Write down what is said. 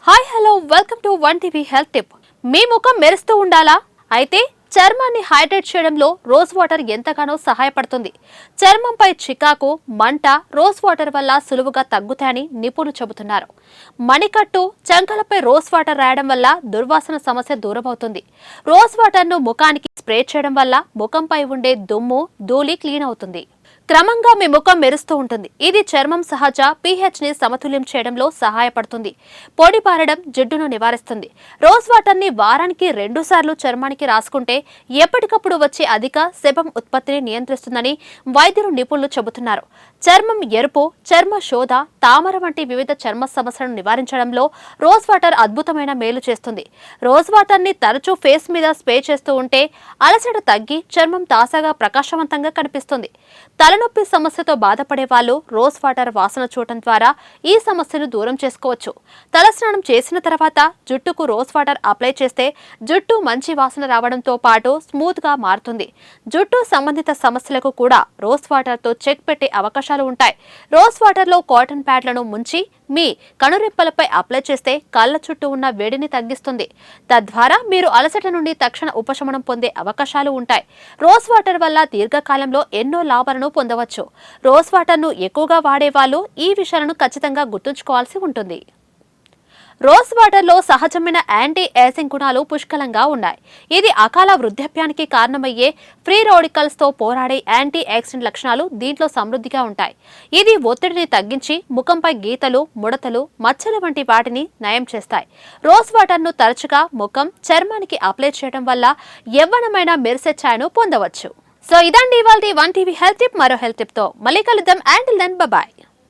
Hi hello welcome to one TV health tip. మీ ముఖం మెరుస్తూ ఉండాలా? అయితే చర్మాన్ని హైడ్రేట్ చేయడంలో రోజ్ వాటర్ ఎంతగానో సహాయపడుతుంది. చర్మంపై చికాకు, మంట రోజ్ వాటర్ వల్ల సులువుగా తగ్గుతాయని నిపుణులు చెబుతున్నారు. మణికట్టు, చంకలపై రోజ్ వాటర్ రాయడం వల్ల దుర్వాసన సమస్య దూరమవుతుంది. రోజ్ వాటర్ను ముఖానికి స్ప్రే చేయడం వల్ల ముఖంపై ఉండే దుమ్ము, ధూళి క్లీన్ అవుతుంది. క్రమంగా మీ ముఖం మెరుస్తూ ఉంటుంది. ఇది చర్మం సహజ pH ని సమతుల్యం చేయడంలో సహాయపడుతుంది. పొడి పారడం, జిడ్డును నివారిస్తుంది. రోజ్ వాటర్ ని వారానికి 2 సార్లు చర్మానికి రాసుకుంటే ఎప్పటికప్పుడు వచ్చే అధిక సెబం ఉత్పత్తిని నియంత్రిస్తుందని వైద్యులు నిపుణులు చెబుతున్నారు. చర్మం ఎరుపు, చర్మ శోధ, తామర వంటి వివిధ చర్మ సమస్యలను నివారించడంలో రోజ్ వాటర్ అద్భుతమైన మేలు చేస్తుంది. రోజ్ వాటర్ ని తరచూ ఫేస్ మీద స్ప్రే చేస్తూ ఉంటే అలసట తగ్గి చర్మం తాజాగా ప్రకాశవంతంగా కనిపిస్తుంది. తలనొప్పి సమస్యతో బాధపడే వాళ్ళు రోజ్ వాటర్ వాసన చూడటం ద్వారా ఈ సమస్యను దూరం చేసుకోవచ్చు. తలస్నానం చేసిన తర్వాత జుట్టుకు రోజ్ వాటర్ అప్లై చేస్తే జుట్టు మంచి వాసన రావడంతో పాటు స్మూత్ గా మారుతుంది. జుట్టు సంబంధిత సమస్యలకు కూడా రోజ్ వాటర్ తో చెక్ పెట్టే అవకాశాలు ఉంటాయి. రోజ్ వాటర్ లో కాటన్ ప్యాడ్లను ముంచి మీ కనురెప్పలపై అప్లై చేస్తే కళ్ళ చుట్టూ ఉన్న వేడిని తగ్గిస్తుంది. తద్వారా మీరు అలసట నుండి తక్షణ ఉపశమనం పొందే అవకాశాలు ఉంటాయి. రోజ్ వాటర్ వల్ల దీర్ఘకాలంలో ఎన్నో లాభాలను పొందవచ్చు. రోజ్ వాటర్ ను ఎక్కువగా వాడే వాళ్ళు ఈ విషయాలను ఖచ్చితంగా గుర్తుంచుకోవాల్సి ఉంటుంది. రోజ్ వాటర్ లో సహజమైన యాంటీ ఏజింగ్ గుణాలు పుష్కలంగా ఉన్నాయి. ఇది అకాల వృద్ధాప్యానికి కారణమయ్యే ఫ్రీ రాడికల్స్ తో పోరాడే యాంటీ ఆక్సిడెంట్ లక్షణాలు దీంట్లో సమృద్ధిగా ఉంటాయి. ఇది ఒత్తిడిని తగ్గించి ముఖంపై గీతలు, ముడతలు, మచ్చలు వంటి వాటిని నయం చేస్తాయి. రోజ్ వాటర్ ను తరచుగా ముఖం, చర్మానికి అప్లై చేయడం వల్ల యవ్వనమైన మెరిసే ఛాయను పొందవచ్చు. సో ఇదండి ఇవాల్టి వన్ టీవీ హెల్త్ టిప్. మరో హెల్త్ టిప్ తో మళ్ళీ కలుద్దాం. Until then by.